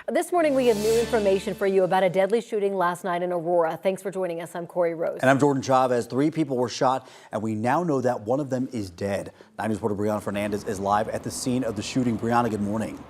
This morning, we have new information for you about a deadly shooting last night in Aurora. Thanks for joining us. I'm Corey Rose. And I'm Jordan Chavez. 3 people were shot, and we now know that one of them is dead. 9 News reporter Brianna Fernandez is live at the scene of the shooting. Brianna, good morning.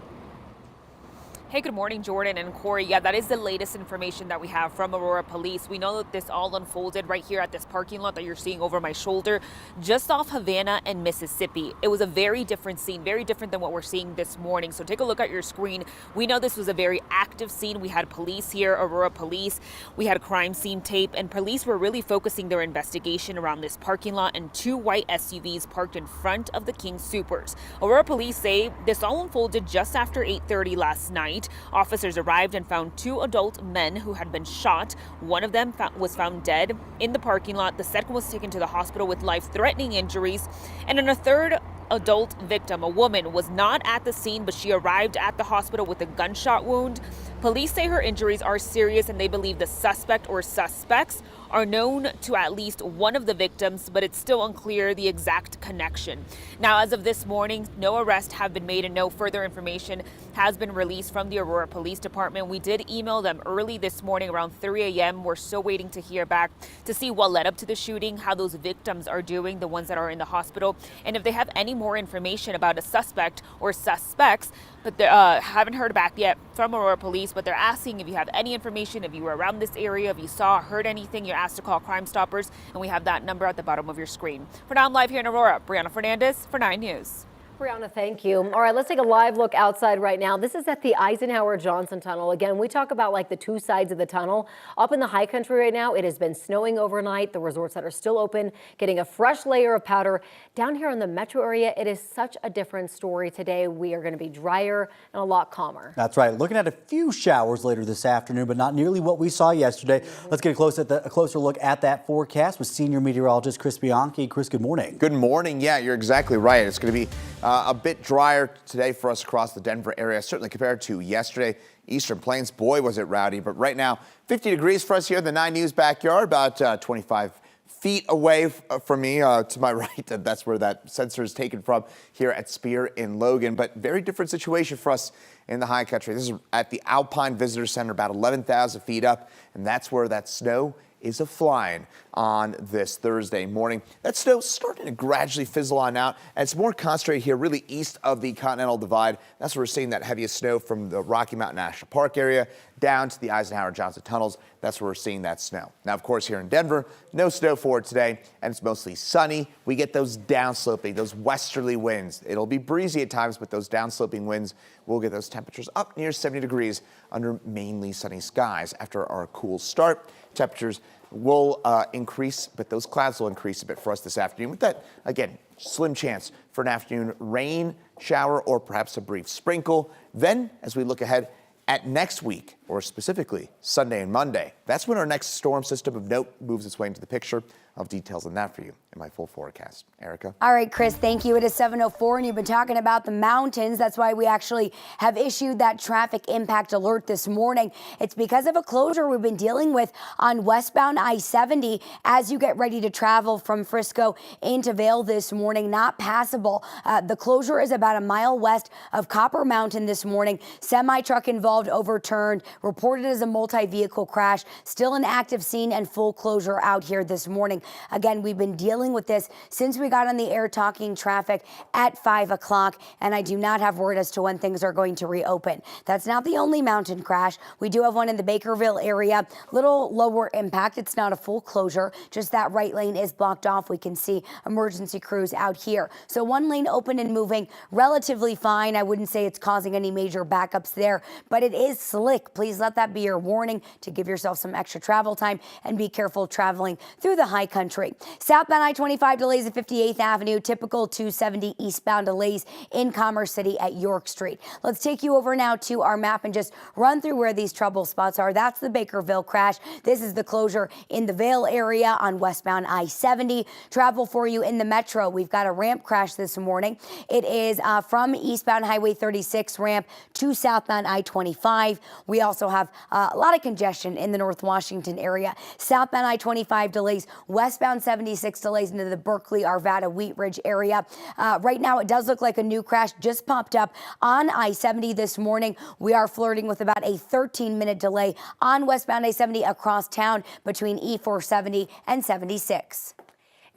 Hey, good morning, Jordan and Corey. Yeah, that is the latest information that we have from Aurora Police. We know that this all unfolded right here at this parking lot that you're seeing over my shoulder, just off Havana and Mississippi. It was a very different scene, very different than what we're seeing this morning. So take a look at your screen. We know this was a very active scene. We had police here, Aurora Police. We had crime scene tape, and police were really focusing their investigation around this parking lot and 2 white SUVs parked in front of the King Supers. Aurora Police say this all unfolded just after 8:30 last night. Officers arrived and found 2 adult men who had been shot. One of them was found dead in the parking lot. The second was taken to the hospital with life-threatening injuries. And then a third adult victim, a woman, was not at the scene, but she arrived at the hospital with a gunshot wound. Police say her injuries are serious, and they believe the suspect or suspects are known to at least one of the victims, but it's still unclear the exact connection. Now, as of this morning, no arrests have been made and no further information has been released from the Aurora Police Department. We did email them early this morning around 3 a.m. We're still waiting to hear back to see what led up to the shooting, how those victims are doing, the ones that are in the hospital, and if they have any more information about a suspect or suspects. But they haven't heard back yet from Aurora Police, but they're asking if you have any information, if you were around this area, if you saw or heard anything, you're asked to call Crime Stoppers, and we have that number at the bottom of your screen. For now, I'm live here in Aurora. Brianna Fernandez for 9 News. Brianna, thank you. All right, let's take a live look outside right now. This is at the Eisenhower-Johnson Tunnel. Again, we talk about like the 2 sides of the tunnel. Up in the high country right now, it has been snowing overnight. The resorts that are still open, getting a fresh layer of powder. Down here in the metro area, it is such a different story today. We are going to be drier and a lot calmer. That's right. Looking at a few showers later this afternoon, but not nearly what we saw yesterday. Let's get a closer look at that forecast with senior meteorologist Chris Bianchi. Chris, good morning. Good morning. Yeah, you're exactly right. It's going to be a bit drier today for us across the Denver area, certainly compared to yesterday. Eastern Plains, boy, was it rowdy. But right now, 50 degrees for us here in the 9 News backyard, about 25 feet away from me to my right. That's where that sensor is taken from here at Spear in Logan. But very different situation for us in the high country. This is at the Alpine Visitor Center, about 11,000 feet up. And that's where that snow is a-flying on this Thursday morning. That snow starting to gradually fizzle on out, and it's more concentrated here really east of the Continental Divide. That's where we're seeing that heaviest snow from the Rocky Mountain National Park area down to the Eisenhower-Johnson tunnels. That's where we're seeing that snow. Now, of course, here in Denver, no snow for today, and it's mostly sunny. We get those downsloping, those westerly winds. It'll be breezy at times, but those downsloping winds will get those temperatures up near 70 degrees under mainly sunny skies. After our cool start, temperatures will increase, but those clouds will increase a bit for us this afternoon with that, again, slim chance for an afternoon rain, shower, or perhaps a brief sprinkle. Then, as we look ahead at next week, or specifically Sunday and Monday, that's when our next storm system of note moves its way into the picture. I'll have details on that for you in my full forecast. Erica? All right, Chris, thank you. It is 7:04, and you've been talking about the mountains. That's why we actually have issued that traffic impact alert this morning. It's because of a closure we've been dealing with on westbound I-70 as you get ready to travel from Frisco into Vail this morning. Not passable. The closure is about a mile west of Copper Mountain this morning. Semi-truck involved overturned, reported as a multi-vehicle crash. Still an active scene and full closure out here this morning. Again, we've been dealing with this since we got on the air talking traffic at 5 o'clock, and I do not have word as to when things are going to reopen. That's not the only mountain crash. We do have one in the Bakerville area, little lower impact. It's not a full closure, just that right lane is blocked off. We can see emergency crews out here. So one lane open and moving relatively fine. I wouldn't say it's causing any major backups there, but it is slick. Please let that be your warning to give yourself some extra travel time and be careful traveling through the high country. Southbound I-25 delays at 58th Avenue, typical 270 eastbound delays in Commerce City at York Street. Let's take you over now to our map and just run through where these trouble spots are. That's the Bakerville crash. This is the closure in the Vail area on westbound I-70. Travel for you in the metro. We've got a ramp crash this morning. It is from eastbound Highway 36 ramp to southbound I-25. We also have a lot of congestion in the north North Washington area. Southbound I-25 delays, westbound 76 delays into the Berkeley, Arvada, Wheat Ridge area. Right now, it does look like a new crash just popped up on I-70 this morning. We are flirting with about a 13-minute delay on westbound I-70 across town between E470 and 76.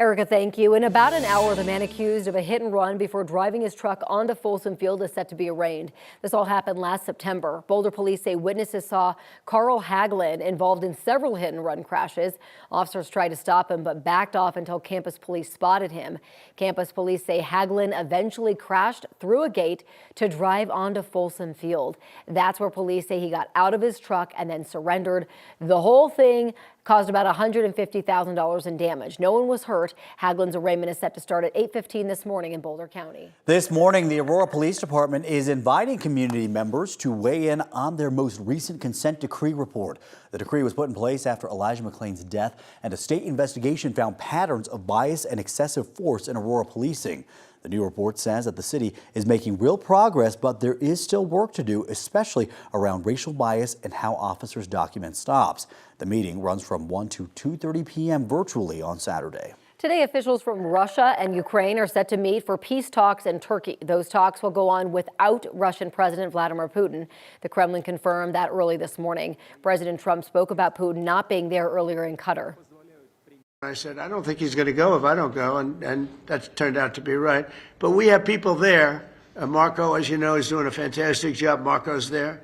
Erica, thank you. In about an hour, the man accused of a hit and run before driving his truck onto Folsom Field is set to be arraigned. This all happened last September. Boulder police say witnesses saw Carl Haglin involved in several hit and run crashes. Officers tried to stop him, but backed off until campus police spotted him. Campus police say Haglin eventually crashed through a gate to drive onto Folsom Field. That's where police say he got out of his truck and then surrendered. The whole thing caused about $150,000 in damage. No one was hurt. Haglin's arraignment is set to start at 8:15 this morning in Boulder County. This morning, the Aurora Police Department is inviting community members to weigh in on their most recent consent decree report. The decree was put in place after Elijah McClain's death, and a state investigation found patterns of bias and excessive force in Aurora policing. The new report says that the city is making real progress, but there is still work to do, especially around racial bias and how officers document stops. The meeting runs from 1 to 2:30 p.m. virtually on Saturday. Today, officials from Russia and Ukraine are set to meet for peace talks in Turkey. Those talks will go on without Russian President Vladimir Putin. The Kremlin confirmed that early this morning. President Trump spoke about Putin not being there earlier in Qatar. I said, I don't think he's going to go if I don't go, and that turned out to be right. But we have people there. Marco, as you know, is doing a fantastic job. Marco's there,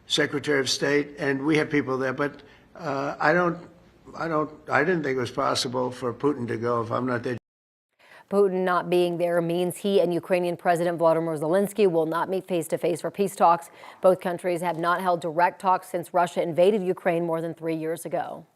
Secretary of State, and we have people there. But I didn't think it was possible for Putin to go if I'm not there. Putin not being there means he and Ukrainian President Volodymyr Zelensky will not meet face-to-face for peace talks. Both countries have not held direct talks since Russia invaded Ukraine more than 3 years ago.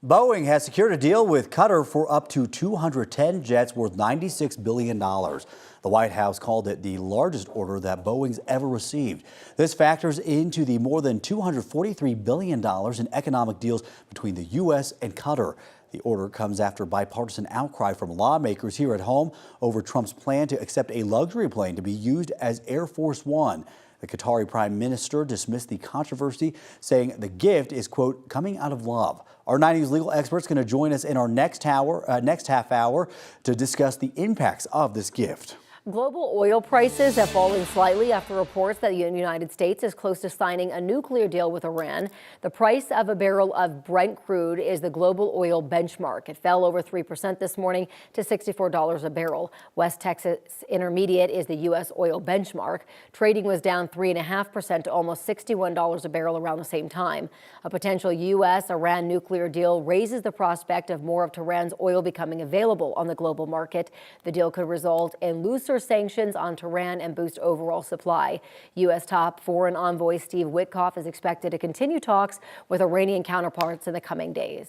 Boeing has secured a deal with Qatar for up to 210 jets worth $96 billion. The White House called it the largest order that Boeing's ever received. This factors into the more than $243 billion in economic deals between the U.S. and Qatar. The order comes after bipartisan outcry from lawmakers here at home over Trump's plan to accept a luxury plane to be used as Air Force One. The Qatari prime minister dismissed the controversy, saying the gift is, quote, coming out of love. Our 9 News legal expert's going to join us in our next half hour to discuss the impacts of this gift. Global oil prices have fallen slightly after reports that the United States is close to signing a nuclear deal with Iran. The price of a barrel of Brent crude is the global oil benchmark. It fell over 3% this morning to $64 a barrel. West Texas Intermediate is the U.S. oil benchmark. Trading was down 3.5% to almost $61 a barrel around the same time. A potential U.S.-Iran nuclear deal raises the prospect of more of Tehran's oil becoming available on the global market. The deal could result in looser sanctions on Tehran and boost overall supply. U.S. top foreign envoy Steve Witkoff is expected to continue talks with Iranian counterparts in the coming days.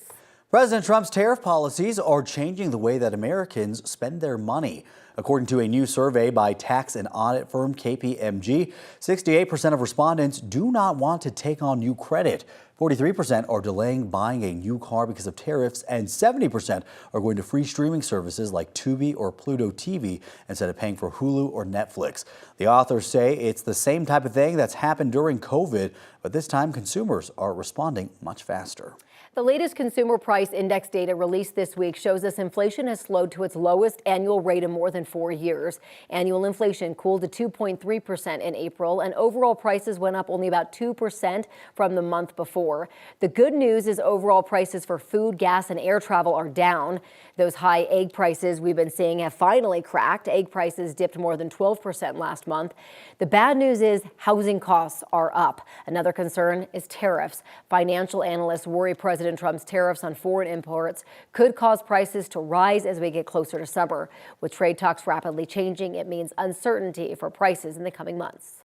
President Trump's tariff policies are changing the way that Americans spend their money. According to a new survey by tax and audit firm KPMG, 68% of respondents do not want to take on new credit. 43% are delaying buying a new car because of tariffs, and 70% are going to free streaming services like Tubi or Pluto TV instead of paying for Hulu or Netflix. The authors say it's the same type of thing that's happened during COVID, but this time consumers are responding much faster. The latest consumer price index data released this week shows us inflation has slowed to its lowest annual rate in more than 4 years. Annual inflation cooled to 2.3% in April, and overall prices went up only about 2% from the month before. The good news is overall prices for food, gas, and air travel are down. Those high egg prices we've been seeing have finally cracked. Egg prices dipped more than 12% last month. The bad news is housing costs are up. Another concern is tariffs. Financial analysts worry President Trump's tariffs on foreign imports could cause prices to rise as we get closer to summer. With trade talks rapidly changing, it means uncertainty for prices in the coming months.